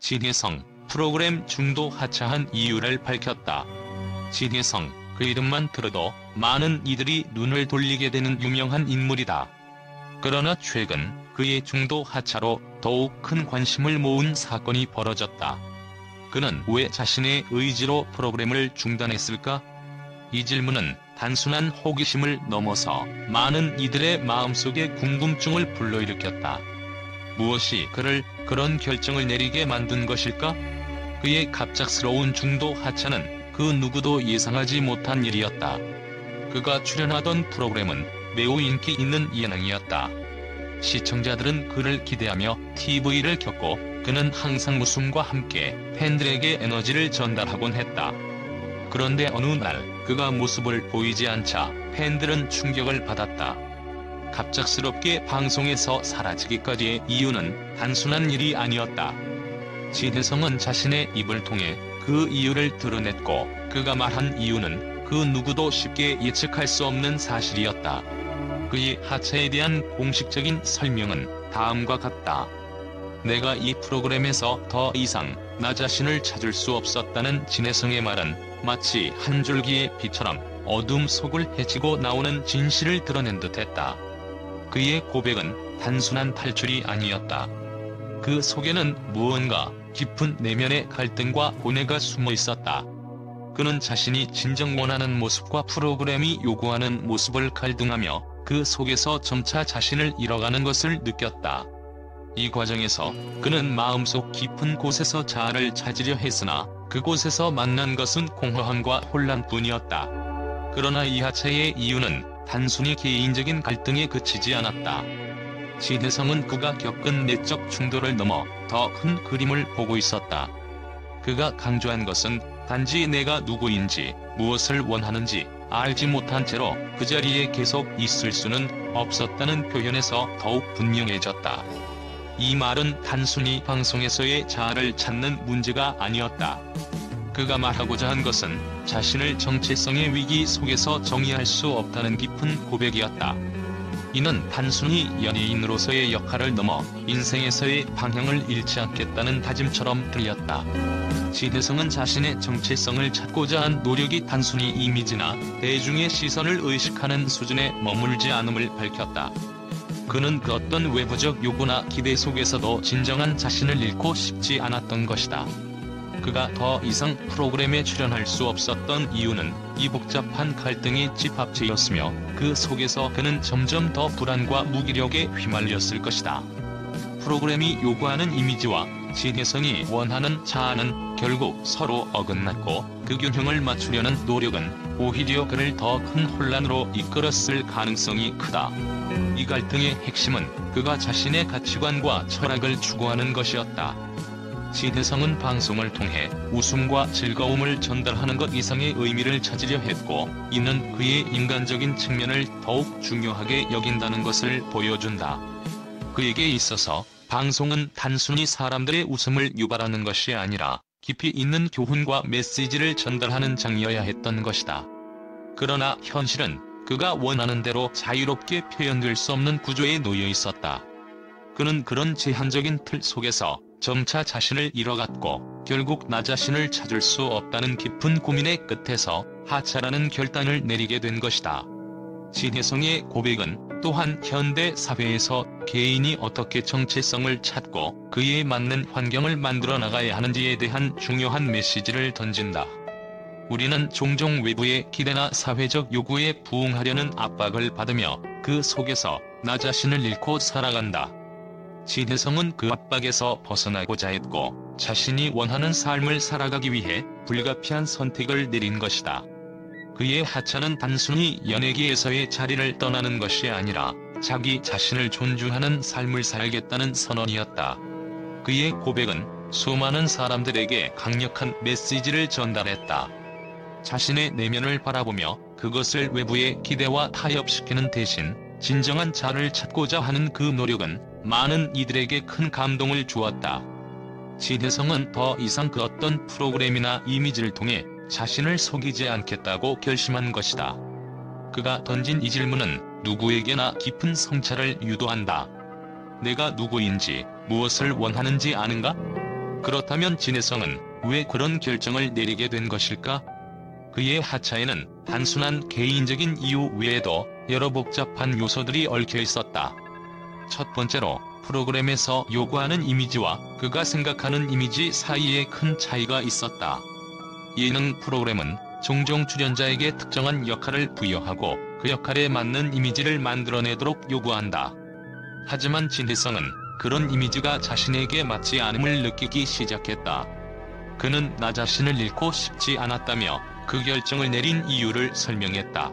진혜성, 프로그램 중도 하차한 이유를 밝혔다. 진혜성, 그 이름만 들어도 많은 이들이 눈을 돌리게 되는 유명한 인물이다. 그러나 최근 그의 중도 하차로 더욱 큰 관심을 모은 사건이 벌어졌다. 그는 왜 자신의 의지로 프로그램을 중단했을까? 이 질문은 단순한 호기심을 넘어서 많은 이들의 마음속에 궁금증을 불러일으켰다. 무엇이 그를 그런 결정을 내리게 만든 것일까? 그의 갑작스러운 중도 하차는 그 누구도 예상하지 못한 일이었다. 그가 출연하던 프로그램은 매우 인기 있는 예능이었다. 시청자들은 그를 기대하며 TV를 켰고 그는 항상 웃음과 함께 팬들에게 에너지를 전달하곤 했다. 그런데 어느 날 그가 모습을 보이지 않자 팬들은 충격을 받았다. 갑작스럽게 방송에서 사라지기까지의 이유는 단순한 일이 아니었다. 진혜성은 자신의 입을 통해 그 이유를 드러냈고 그가 말한 이유는 그 누구도 쉽게 예측할 수 없는 사실이었다. 그의 하차에 대한 공식적인 설명은 다음과 같다. 내가 이 프로그램에서 더 이상 나 자신을 찾을 수 없었다는 진혜성의 말은 마치 한 줄기의 빛처럼 어둠 속을 헤치고 나오는 진실을 드러낸 듯했다. 그의 고백은 단순한 탈출이 아니었다. 그 속에는 무언가 깊은 내면의 갈등과 고뇌가 숨어 있었다. 그는 자신이 진정 원하는 모습과 프로그램이 요구하는 모습을 갈등하며 그 속에서 점차 자신을 잃어가는 것을 느꼈다. 이 과정에서 그는 마음속 깊은 곳에서 자아를 찾으려 했으나 그곳에서 만난 것은 공허함과 혼란뿐이었다. 그러나 이 하차의 이유는 단순히 개인적인 갈등에 그치지 않았다. 진혜성은 그가 겪은 내적 충돌을 넘어 더 큰 그림을 보고 있었다. 그가 강조한 것은 단지 내가 누구인지 무엇을 원하는지 알지 못한 채로 그 자리에 계속 있을 수는 없었다는 표현에서 더욱 분명해졌다. 이 말은 단순히 방송에서의 자아를 찾는 문제가 아니었다. 그가 말하고자 한 것은 자신을 정체성의 위기 속에서 정의할 수 없다는 깊은 고백이었다. 이는 단순히 연예인으로서의 역할을 넘어 인생에서의 방향을 잃지 않겠다는 다짐처럼 들렸다. 진혜성은 자신의 정체성을 찾고자 한 노력이 단순히 이미지나 대중의 시선을 의식하는 수준에 머물지 않음을 밝혔다. 그는 그 어떤 외부적 요구나 기대 속에서도 진정한 자신을 잃고 싶지 않았던 것이다. 그가 더 이상 프로그램에 출연할 수 없었던 이유는 이 복잡한 갈등이 집합체였으며 그 속에서 그는 점점 더 불안과 무기력에 휘말렸을 것이다. 프로그램이 요구하는 이미지와 진혜성이 원하는 자아는 결국 서로 어긋났고 그 균형을 맞추려는 노력은 오히려 그를 더 큰 혼란으로 이끌었을 가능성이 크다. 이 갈등의 핵심은 그가 자신의 가치관과 철학을 추구하는 것이었다. 진혜성은 방송을 통해 웃음과 즐거움을 전달하는 것 이상의 의미를 찾으려 했고 이는 그의 인간적인 측면을 더욱 중요하게 여긴다는 것을 보여준다. 그에게 있어서 방송은 단순히 사람들의 웃음을 유발하는 것이 아니라 깊이 있는 교훈과 메시지를 전달하는 장이어야 했던 것이다. 그러나 현실은 그가 원하는 대로 자유롭게 표현될 수 없는 구조에 놓여 있었다. 그는 그런 제한적인 틀 속에서 점차 자신을 잃어갔고 결국 나 자신을 찾을 수 없다는 깊은 고민의 끝에서 하차라는 결단을 내리게 된 것이다. 진혜성의 고백은 또한 현대 사회에서 개인이 어떻게 정체성을 찾고 그에 맞는 환경을 만들어 나가야 하는지에 대한 중요한 메시지를 던진다. 우리는 종종 외부의 기대나 사회적 요구에 부응하려는 압박을 받으며 그 속에서 나 자신을 잃고 살아간다. 진혜성은 그 압박에서 벗어나고자 했고 자신이 원하는 삶을 살아가기 위해 불가피한 선택을 내린 것이다. 그의 하차는 단순히 연예계에서의 자리를 떠나는 것이 아니라 자기 자신을 존중하는 삶을 살겠다는 선언이었다. 그의 고백은 수많은 사람들에게 강력한 메시지를 전달했다. 자신의 내면을 바라보며 그것을 외부의 기대와 타협시키는 대신 진정한 자아를 찾고자 하는 그 노력은 많은 이들에게 큰 감동을 주었다. 진혜성은 더 이상 그 어떤 프로그램이나 이미지를 통해 자신을 속이지 않겠다고 결심한 것이다. 그가 던진 이 질문은 누구에게나 깊은 성찰을 유도한다. 내가 누구인지, 무엇을 원하는지 아는가? 그렇다면 진해성은 왜 그런 결정을 내리게 된 것일까? 그의 하차에는 단순한 개인적인 이유 외에도 여러 복잡한 요소들이 얽혀 있었다. 첫 번째로 프로그램에서 요구하는 이미지와 그가 생각하는 이미지 사이에 큰 차이가 있었다. 예능 프로그램은 종종 출연자에게 특정한 역할을 부여하고 그 역할에 맞는 이미지를 만들어내도록 요구한다. 하지만 진해성은 그런 이미지가 자신에게 맞지 않음을 느끼기 시작했다. 그는 나 자신을 잃고 싶지 않았다며 그 결정을 내린 이유를 설명했다.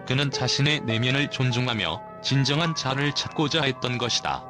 그는 자신의 내면을 존중하며 진정한 자아를 찾고자 했던 것이다.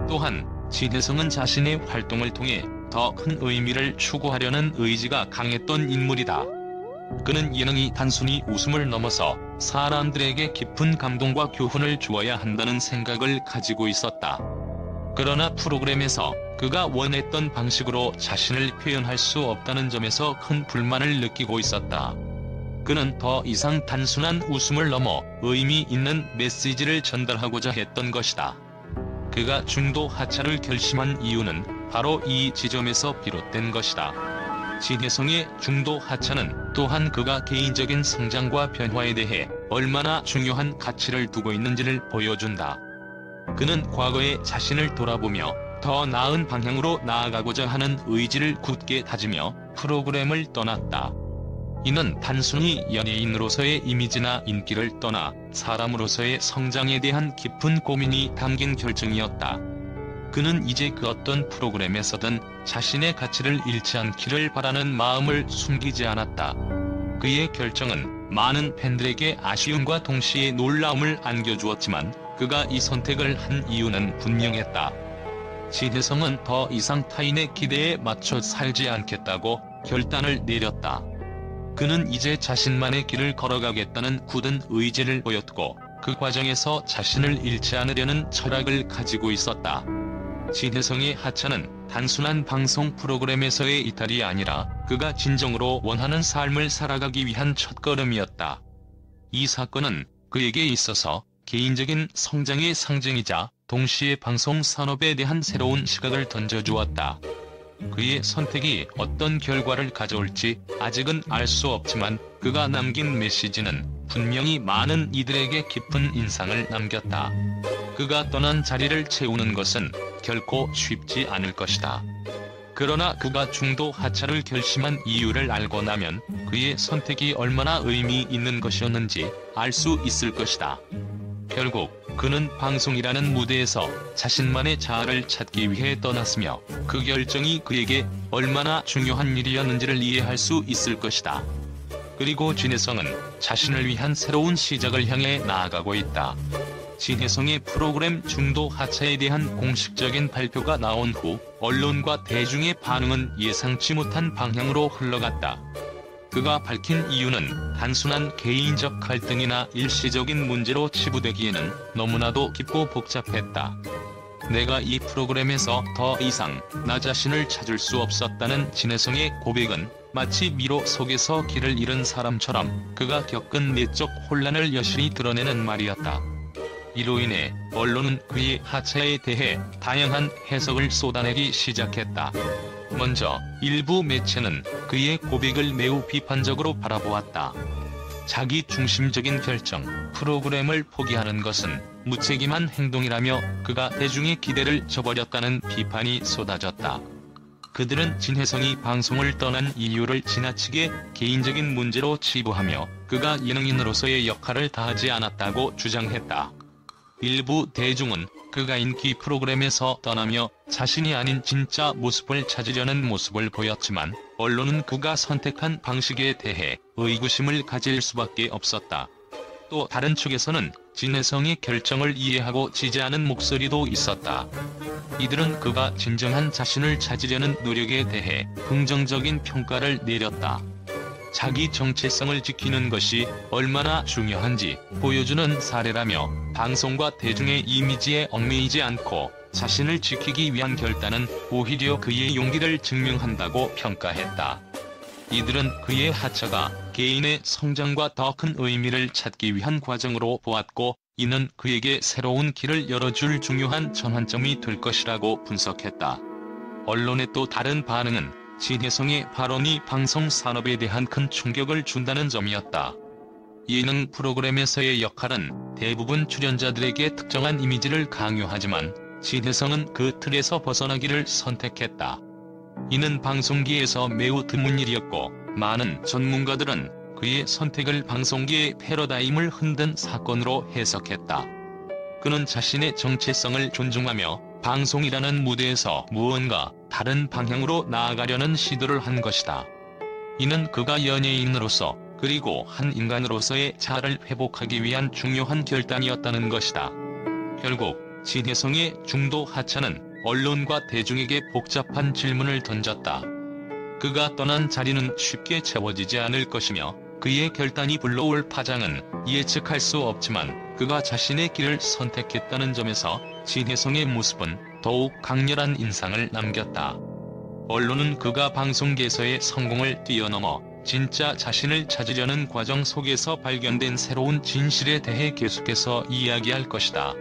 또한 진해성은 자신의 활동을 통해 더 큰 의미를 추구하려는 의지가 강했던 인물이다. 그는 예능이 단순히 웃음을 넘어서 사람들에게 깊은 감동과 교훈을 주어야 한다는 생각을 가지고 있었다. 그러나 프로그램에서 그가 원했던 방식으로 자신을 표현할 수 없다는 점에서 큰 불만을 느끼고 있었다. 그는 더 이상 단순한 웃음을 넘어 의미 있는 메시지를 전달하고자 했던 것이다. 그가 중도 하차를 결심한 이유는 바로 이 지점에서 비롯된 것이다. 진해성의 중도 하차는 또한 그가 개인적인 성장과 변화에 대해 얼마나 중요한 가치를 두고 있는지를 보여준다. 그는 과거의 자신을 돌아보며 더 나은 방향으로 나아가고자 하는 의지를 굳게 다지며 프로그램을 떠났다. 이는 단순히 연예인으로서의 이미지나 인기를 떠나 사람으로서의 성장에 대한 깊은 고민이 담긴 결정이었다. 그는 이제 그 어떤 프로그램에서든 자신의 가치를 잃지 않기를 바라는 마음을 숨기지 않았다. 그의 결정은 많은 팬들에게 아쉬움과 동시에 놀라움을 안겨주었지만 그가 이 선택을 한 이유는 분명했다. 진해성은 더 이상 타인의 기대에 맞춰 살지 않겠다고 결단을 내렸다. 그는 이제 자신만의 길을 걸어가겠다는 굳은 의지를 보였고 그 과정에서 자신을 잃지 않으려는 철학을 가지고 있었다. 진해성의 하차는 단순한 방송 프로그램에서의 이탈이 아니라 그가 진정으로 원하는 삶을 살아가기 위한 첫걸음이었다. 이 사건은 그에게 있어서 개인적인 성장의 상징이자 동시에 방송 산업에 대한 새로운 시각을 던져주었다. 그의 선택이 어떤 결과를 가져올지 아직은 알 수 없지만 그가 남긴 메시지는 분명히 많은 이들에게 깊은 인상을 남겼다. 그가 떠난 자리를 채우는 것은 결코 쉽지 않을 것이다. 그러나 그가 중도 하차를 결심한 이유를 알고 나면 그의 선택이 얼마나 의미 있는 것이었는지 알 수 있을 것이다. 결국 그는 방송이라는 무대에서 자신만의 자아를 찾기 위해 떠났으며 그 결정이 그에게 얼마나 중요한 일이었는지를 이해할 수 있을 것이다. 그리고 진해성은 자신을 위한 새로운 시작을 향해 나아가고 있다. 진해성의 프로그램 중도 하차에 대한 공식적인 발표가 나온 후 언론과 대중의 반응은 예상치 못한 방향으로 흘러갔다. 그가 밝힌 이유는 단순한 개인적 갈등이나 일시적인 문제로 치부되기에는 너무나도 깊고 복잡했다. 내가 이 프로그램에서 더 이상 나 자신을 찾을 수 없었다는 진해성의 고백은 마치 미로 속에서 길을 잃은 사람처럼 그가 겪은 내적 혼란을 여실히 드러내는 말이었다. 이로 인해 언론은 그의 하차에 대해 다양한 해석을 쏟아내기 시작했다. 먼저 일부 매체는 그의 고백을 매우 비판적으로 바라보았다. 자기 중심적인 결정, 프로그램을 포기하는 것은 무책임한 행동이라며 그가 대중의 기대를 저버렸다는 비판이 쏟아졌다. 그들은 진해성이 방송을 떠난 이유를 지나치게 개인적인 문제로 치부하며 그가 예능인으로서의 역할을 다하지 않았다고 주장했다. 일부 대중은 그가 인기 프로그램에서 떠나며 자신이 아닌 진짜 모습을 찾으려는 모습을 보였지만 언론은 그가 선택한 방식에 대해 의구심을 가질 수밖에 없었다. 또 다른 측에서는 진해성의 결정을 이해하고 지지하는 목소리도 있었다. 이들은 그가 진정한 자신을 찾으려는 노력에 대해 긍정적인 평가를 내렸다. 자기 정체성을 지키는 것이 얼마나 중요한지 보여주는 사례라며 방송과 대중의 이미지에 얽매이지 않고 자신을 지키기 위한 결단은 오히려 그의 용기를 증명한다고 평가했다. 이들은 그의 하차가 개인의 성장과 더 큰 의미를 찾기 위한 과정으로 보았고 이는 그에게 새로운 길을 열어줄 중요한 전환점이 될 것이라고 분석했다. 언론의 또 다른 반응은 진혜성의 발언이 방송 산업에 대한 큰 충격을 준다는 점이었다. 예능 프로그램에서의 역할은 대부분 출연자들에게 특정한 이미지를 강요하지만 진혜성은 그 틀에서 벗어나기를 선택했다. 이는 방송계에서 매우 드문 일이었고 많은 전문가들은 그의 선택을 방송계의 패러다임을 흔든 사건으로 해석했다. 그는 자신의 정체성을 존중하며 방송이라는 무대에서 무언가 다른 방향으로 나아가려는 시도를 한 것이다. 이는 그가 연예인으로서 그리고 한 인간으로서의 자아를 회복하기 위한 중요한 결단이었다는 것이다. 결국 진혜성의 중도 하차는 언론과 대중에게 복잡한 질문을 던졌다. 그가 떠난 자리는 쉽게 채워지지 않을 것이며 그의 결단이 불러올 파장은 예측할 수 없지만 그가 자신의 길을 선택했다는 점에서 진혜성의 모습은 더욱 강렬한 인상을 남겼다. 언론은 그가 방송계에서의 성공을 뛰어넘어 진짜 자신을 찾으려는 과정 속에서 발견된 새로운 진실에 대해 계속해서 이야기할 것이다.